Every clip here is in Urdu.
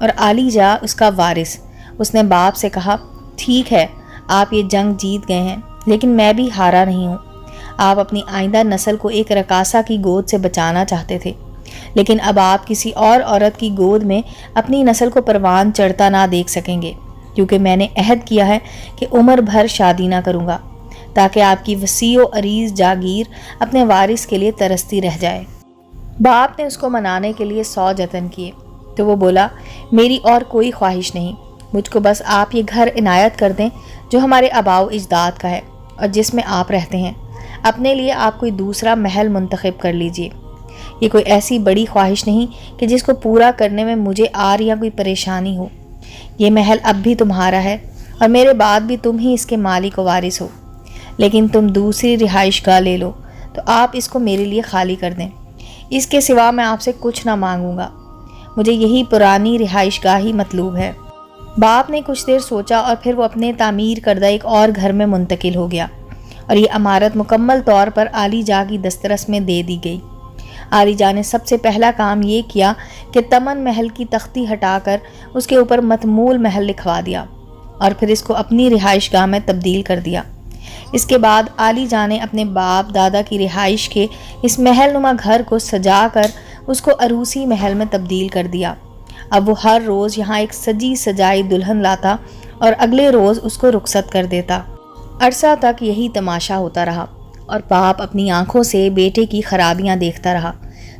اور علی جا اس کا وارث۔ اس نے باپ سے کہا، ٹھیک ہے آپ یہ جنگ جیت گئے ہیں، لیکن میں بھی ہارا نہیں ہوں۔ آپ اپنی آئندہ نسل کو ایک رقاصہ کی گود سے بچانا چاہتے تھے، لیکن اب آپ کسی اور عورت کی گود میں اپنی نسل کو پروان چڑھتا نہ دیکھ سکیں گے، کیونکہ میں نے عہد کیا ہے کہ عمر بھر شادی نہ کروں گا، تاکہ آپ کی وسیع و عریض جاگیر اپنے وارث کے لیے ترستی رہ جائے۔ باپ نے اس کو منانے کے لیے 100 جتن کیے تو وہ بولا، میری اور کوئی خواہش نہیں، مجھ کو بس آپ یہ گھر عنایت کر دیں جو ہمارے آباء و اجداد کا ہے اور جس میں آپ رہتے ہیں۔ اپنے لیے آپ کوئی دوسرا محل منتخب کر لیجئے۔ یہ کوئی ایسی بڑی خواہش نہیں کہ جس کو پورا کرنے میں مجھے آر یا کوئی پریشانی ہو۔ یہ محل اب بھی تمہارا ہے اور میرے بعد بھی تم ہی اس کے مالک و وارث ہو، لیکن تم دوسری رہائش گاہ لے لو تو آپ اس کو میرے لیے خالی کر دیں۔ اس کے سوا میں آپ سے کچھ نہ مانگوں گا، مجھے یہی پرانی رہائش گاہ ہی مطلوب ہے۔ باپ نے کچھ دیر سوچا اور پھر وہ اپنے تعمیر کردہ ایک اور گھر میں منتقل ہو گیا اور یہ عمارت مکمل طور پر علی جا کی دسترس میں دے دی گئی۔ علی جا نے سب سے پہلا کام یہ کیا کہ تمن محل کی تختی ہٹا کر اس کے اوپر متمول محل لکھوا دیا اور پھر اس کو اپنی رہائش گاہ میں تبدیل کر دیا۔ اس کے بعد علی جا نے اپنے باپ دادا کی رہائش کے اس محل نما گھر کو سجا کر اس کو عروسی محل میں تبدیل کر دیا۔ اب وہ ہر روز یہاں ایک سجی سجائی دلہن لاتا اور اگلے روز اس کو رخصت کر دیتا۔ عرصہ تک یہی تماشا ہوتا رہا اور باپ اپنی آنکھوں سے بیٹے کی خرابیاں دیکھتا رہا،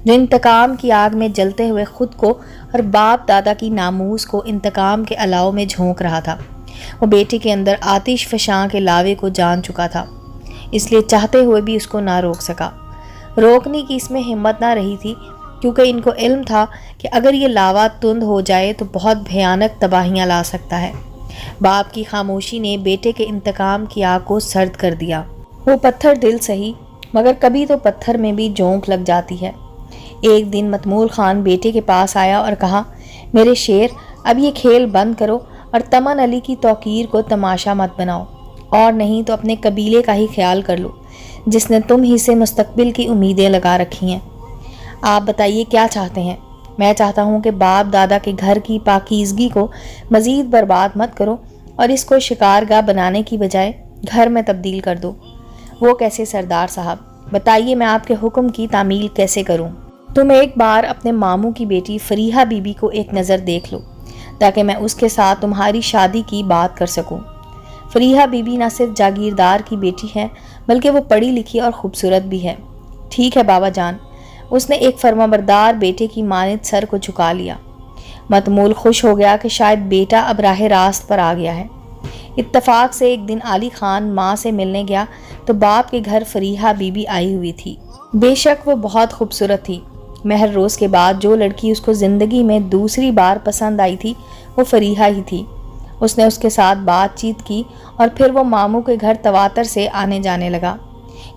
جو انتقام کی آگ میں جلتے ہوئے خود کو اور باپ دادا کی ناموس کو انتقام کے الاؤ میں جھونک رہا تھا۔ وہ بیٹے کے اندر آتش فشاں کے لاوے کو جان چکا تھا، اس لیے چاہتے ہوئے بھی اس کو نہ روک سکا۔ روکنے کی اس میں ہمت نہ رہی تھی، کیونکہ ان کو علم تھا کہ اگر یہ لاوا تند ہو جائے تو بہت بھیانک تباہیاں لا سکتا ہے۔ باپ کی خاموشی نے بیٹے کے انتقام کی آگ کو سرد کر دیا۔ وہ پتھر دل سہی، مگر کبھی تو پتھر میں بھی جونک لگ جاتی ہے۔ ایک دن متمول خان بیٹے کے پاس آیا اور کہا، میرے شیر، اب یہ کھیل بند کرو اور تمن علی کی توقیر کو تماشا مت بناؤ، اور نہیں تو اپنے قبیلے کا ہی خیال کر لو جس نے تم ہی سے مستقبل کی امیدیں لگا رکھی ہیں۔ آپ بتائیے کیا چاہتے ہیں؟ میں چاہتا ہوں کہ باپ دادا کے گھر کی پاکیزگی کو مزید برباد مت کرو اور اس کو شکارگاہ بنانے کی بجائے گھر میں تبدیل کر دو۔ وہ کیسے سردار صاحب؟ بتائیے میں آپ کے حکم کی تعمیل کیسے کروں؟ تم ایک بار اپنے ماموں کی بیٹی فریحہ بی بی کو ایک نظر دیکھ لو تاکہ میں اس کے ساتھ تمہاری شادی کی بات کر سکوں۔ فریحہ بی بی نہ صرف جاگیردار کی بیٹی ہے بلکہ وہ پڑھی لکھی اور خوبصورت بھی ہے۔ ٹھیک ہے بابا جان، اس نے ایک فرمانبردار بیٹے کی مانند سر کو جھکا لیا۔ متمول خوش ہو گیا کہ شاید بیٹا اب راہ راست پر آ گیا ہے۔ اتفاق سے ایک دن علی خان ماں سے ملنے گیا تو باپ کے گھر فریحہ بی بی آئی ہوئی تھی۔ بے شک وہ بہت خوبصورت تھی۔ مہر روز کے بعد جو لڑکی اس کو زندگی میں دوسری بار پسند آئی تھی وہ فریحہ ہی تھی۔ اس نے اس کے ساتھ بات چیت کی اور پھر وہ ماموں کے گھر تواتر سے آنے جانے لگا۔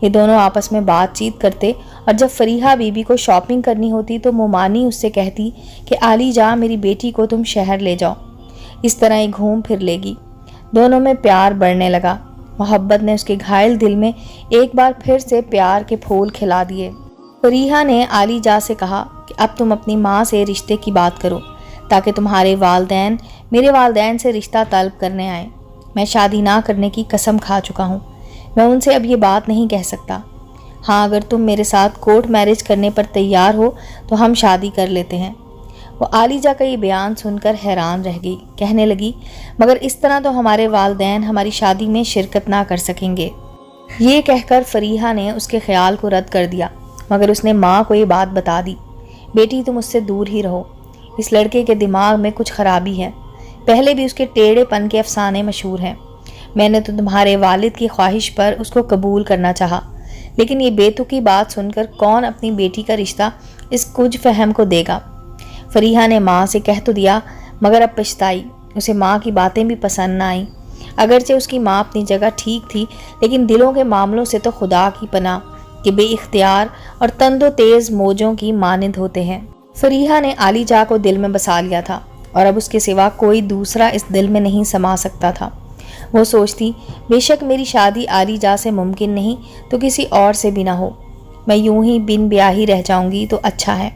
یہ دونوں آپس میں بات چیت کرتے اور جب فریحہ بی بی کو شاپنگ کرنی ہوتی تو مومانی اس سے کہتی کہ علی جا میری بیٹی کو تم شہر لے جاؤ، اس طرح ہی گھوم پھر لے گی۔ دونوں میں پیار بڑھنے لگا۔ محبت نے اس کے گھائل دل میں ایک بار پھر سے پیار کے پھول کھلا دیے۔ فریحہ نے علی جا سے کہا کہ اب تم اپنی ماں سے رشتے کی بات کرو تاکہ تمہارے والدین میرے والدین سے رشتہ طلب کرنے آئیں۔ میں شادی نہ کرنے کی قسم کھا چکا ہوں، میں ان سے اب یہ بات نہیں کہہ سکتا۔ ہاں اگر تم میرے ساتھ کورٹ میرج کرنے پر تیار ہو تو ہم شادی کر لیتے ہیں۔ وہ علی جا کا یہ بیان سن کر حیران رہ گئی، کہنے لگی، مگر اس طرح تو ہمارے والدین ہماری شادی میں شرکت نہ کر سکیں گے۔ یہ کہہ کر فریحہ نے اس کے خیال کو رد کر دیا، مگر اس نے ماں کو یہ بات بتا دی، بیٹی تم اس سے دور ہی رہو، اس لڑکے کے دماغ میں کچھ خرابی ہے، پہلے بھی اس کے ٹیڑھے پن کے افسانے مشہور ہیں۔ میں نے تو تمہارے والد کی خواہش پر اس کو قبول کرنا چاہا، لیکن یہ بے تکی بات سن کر کون اپنی بیٹی کا رشتہ اس کچھ فہم کو دے گا۔ فریحہ نے ماں سے کہہ تو دیا، مگر اب پچھتائی، اسے ماں کی باتیں بھی پسند نہ آئیں۔ اگرچہ اس کی ماں اپنی جگہ ٹھیک تھی، لیکن دلوں کے معاملوں سے تو خدا کی پناہ کہ بے اختیار اور تند و تیز موجوں کی مانند ہوتے ہیں۔ فریحہ نے علی جا کو دل میں بسا لیا تھا اور اب اس کے سوا کوئی دوسرا اس دل میں نہیں سما سکتا تھا۔ وہ سوچتی، بے شک میری شادی علی جا سے ممکن نہیں تو کسی اور سے بھی نہ ہو، میں یوں ہی بن بیاہی رہ جاؤں گی تو اچھا ہے،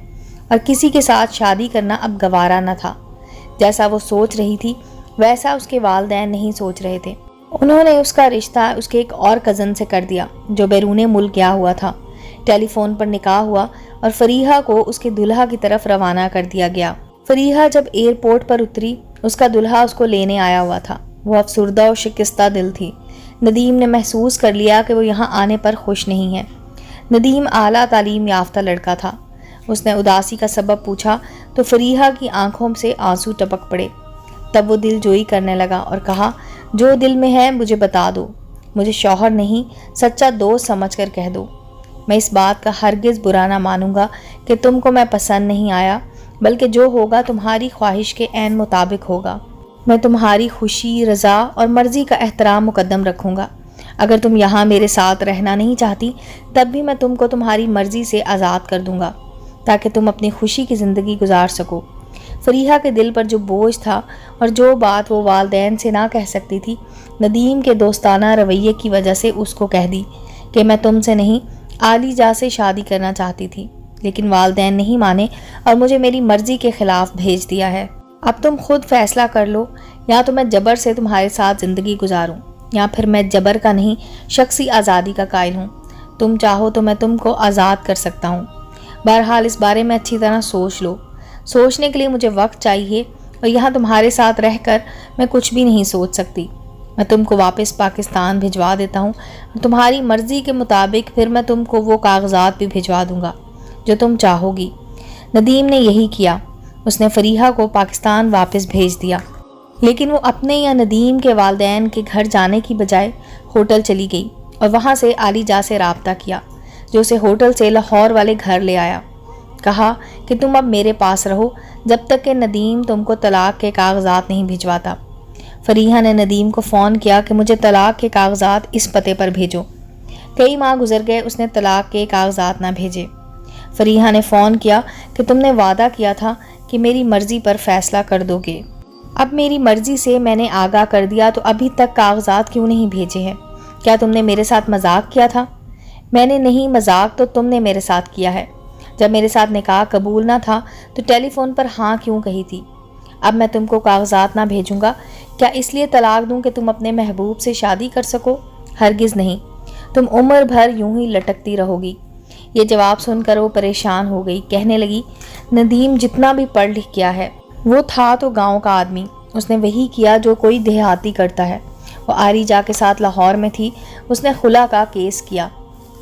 اور کسی کے ساتھ شادی کرنا اب گوارا نہ تھا۔ جیسا وہ سوچ رہی تھی ویسا اس کے والدین نہیں سوچ رہے تھے۔ انہوں نے اس کا رشتہ اس کے ایک اور کزن سے کر دیا جو بیرون ملک گیا ہوا تھا۔ ٹیلی فون پر نکاح ہوا اور فریحہ کو اس کے دلہا کی طرف روانہ کر دیا گیا۔ فریحہ جب ایئرپورٹ پر اتری اس کا دلہا اس کو لینے آیا ہوا تھا۔ وہ افسردہ اور شکستہ دل تھی۔ ندیم نے محسوس کر لیا کہ وہ یہاں آنے پر خوش نہیں ہے۔ ندیم اعلیٰ تعلیم یافتہ لڑکا تھا۔ اس نے اداسی کا سبب پوچھا تو فریحہ کی آنکھوں سے آنسو ٹپک پڑے۔ تب وہ دل جوئی کرنے لگا اور کہا، جو دل میں ہے مجھے بتا دو، مجھے شوہر نہیں سچا دوست سمجھ کر کہہ دو۔ میں اس بات کا ہرگز برا نہ مانوں گا کہ تم کو میں پسند نہیں آیا، بلکہ جو ہوگا تمہاری خواہش کے عین مطابق ہوگا۔ میں تمہاری خوشی، رضا اور مرضی کا احترام مقدم رکھوں گا۔ اگر تم یہاں میرے ساتھ رہنا نہیں چاہتی تب بھی میں تم کو تمہاری مرضی سے آزاد کر دوں گا تاکہ تم اپنی خوشی کی زندگی گزار سکو۔ فریحہ کے دل پر جو بوجھ تھا اور جو بات وہ والدین سے نہ کہہ سکتی تھی، ندیم کے دوستانہ رویے کی وجہ سے اس کو کہہ دی کہ میں تم سے نہیں عالی جا سے شادی کرنا چاہتی تھی، لیکن والدین نہیں مانے اور مجھے میری مرضی کے خلاف بھیج دیا ہے۔ اب تم خود فیصلہ کر لو، یا تو میں جبر سے تمہارے ساتھ زندگی گزاروں یا پھر میں جبر کا نہیں شخصی آزادی کا قائل ہوں۔ تم چاہو تو میں تم کو آزاد کر سکتا ہوں۔ بہرحال اس بارے میں اچھی طرح سوچ لو۔ سوچنے کے لیے مجھے وقت چاہیے اور یہاں تمہارے ساتھ رہ کر میں کچھ بھی نہیں سوچ سکتی۔ میں تم کو واپس پاکستان بھجوا دیتا ہوں اور تمہاری مرضی کے مطابق پھر میں تم کو وہ کاغذات بھی بھجوا دوں گا جو تم چاہو گی۔ ندیم نے یہی کیا۔ اس نے فریحہ کو پاکستان واپس بھیج دیا، لیکن وہ اپنے یا ندیم کے والدین کے گھر جانے کی بجائے ہوٹل چلی گئی اور وہاں سے عالی جا سے رابطہ کیا جو اسے ہوٹل سے لاہور والے گھر لے آیا۔ کہا کہ تم اب میرے پاس رہو جب تک کہ ندیم تم کو طلاق کے کاغذات نہیں بھجواتا۔ فریحہ نے ندیم کو فون کیا کہ مجھے طلاق کے کاغذات اس پتے پر بھیجو۔ کئی ماہ گزر گئے، اس نے طلاق کے کاغذات نہ بھیجے۔ فریحہ نے فون کیا کہ تم نے وعدہ کیا تھا کہ میری مرضی پر فیصلہ کر دو گے۔ اب میری مرضی سے میں نے آگاہ کر دیا تو ابھی تک کاغذات کیوں نہیں بھیجے ہیں؟ کیا تم نے میرے ساتھ مذاق کیا تھا؟ میں نے نہیں، مذاق تو تم نے میرے ساتھ کیا ہے۔ جب میرے ساتھ نکاح قبول نہ تھا تو ٹیلی فون پر ہاں کیوں کہی تھی؟ اب میں تم کو کاغذات نہ بھیجوں گا، کیا اس لیے طلاق دوں کہ تم اپنے محبوب سے شادی کر سکو؟ ہرگز نہیں، تم عمر بھر یوں ہی لٹکتی رہو گی۔ یہ جواب سن کر وہ پریشان ہو گئی۔ کہنے لگی، ندیم جتنا بھی پڑھ لکھ گیا ہے وہ تھا تو گاؤں کا آدمی، اس نے وہی کیا جو کوئی دیہاتی کرتا ہے۔ وہ عالی جا کے ساتھ لاہور میں تھی، اس نے خلا کا کیس کیا۔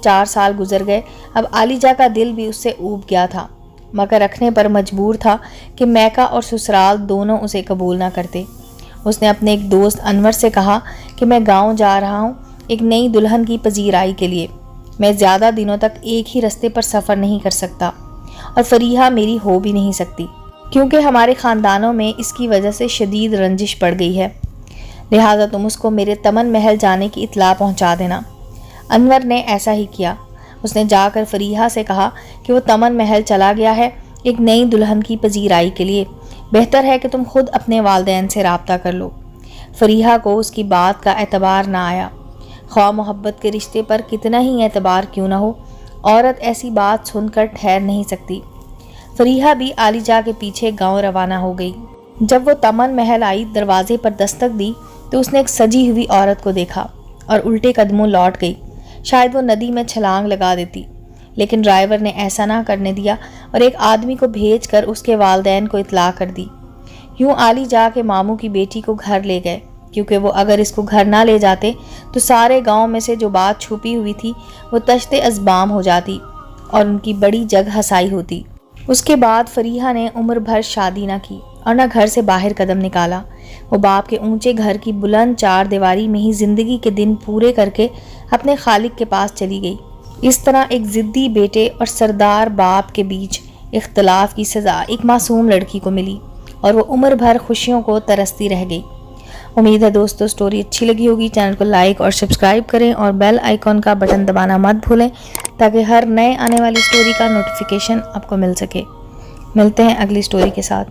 4 سال گزر گئے، اب عالی جا کا دل بھی اس سے اوب گیا تھا، مگر رکھنے پر مجبور تھا کہ میکہ اور سسرال دونوں اسے قبول نہ کرتے۔ اس نے اپنے ایک دوست انور سے کہا کہ میں گاؤں جا رہا ہوں ایک نئی دلہن کی پذیرائی کے لیے، میں زیادہ دنوں تک ایک ہی رستے پر سفر نہیں کر سکتا اور فریحہ میری ہو بھی نہیں سکتی کیونکہ ہمارے خاندانوں میں اس کی وجہ سے شدید رنجش پڑ گئی ہے، لہٰذا تم اس کو میرے تمن محل جانے کی اطلاع پہنچا دینا۔ انور نے ایسا ہی کیا۔ اس نے جا کر فریحہ سے کہا کہ وہ تمن محل چلا گیا ہے ایک نئی دلہن کی پذیرائی کے لیے، بہتر ہے کہ تم خود اپنے والدین سے رابطہ کر لو۔ فریحہ کو اس کی بات کا اعتبار نہ آیا۔ خواہ محبت کے رشتے پر کتنا ہی اعتبار کیوں نہ ہو، عورت ایسی بات سن کر ٹھہر نہیں سکتی۔ فریحہ بھی عالی جا کے پیچھے گاؤں روانہ ہو گئی۔ جب وہ تمن محل آئی، دروازے پر دستک دی تو اس نے ایک سجی ہوئی عورت کو دیکھا اور الٹے قدموں لوٹ گئی۔ شاید وہ ندی میں چھلانگ لگا دیتی، لیکن ڈرائیور نے ایسا نہ کرنے دیا اور ایک آدمی کو بھیج کر اس کے والدین کو اطلاع کر دی۔ یوں عالی جا کے ماموں کی بیٹی کو گھر لے گئے، کیونکہ وہ اگر اس کو گھر نہ لے جاتے تو سارے گاؤں میں سے جو بات چھپی ہوئی تھی وہ تشت ازبام ہو جاتی اور ان کی بڑی جگ ہسائی ہوتی۔ اس کے بعد فریحہ نے عمر بھر شادی نہ کی اور نہ گھر سے باہر قدم نکالا۔ وہ باپ کے اونچے گھر کی بلند 4 دیواری میں ہی زندگی کے دن پورے کر کے اپنے خالق کے پاس چلی گئی۔ اس طرح ایک ضدی بیٹے اور سردار باپ کے بیچ اختلاف کی سزا ایک معصوم لڑکی کو ملی اور وہ عمر بھر خوشیوں کو ترستی رہ گئی۔ امید ہے دوستو سٹوری اچھی لگی ہوگی۔ چینل کو لائک اور سبسکرائب کریں اور بیل آئیکن کا بٹن دبانا مت بھولیں تاکہ ہر نئے آنے والی سٹوری کا نوٹیفیکیشن آپ کو مل سکے۔ ملتے ہیں اگلی سٹوری کے ساتھ۔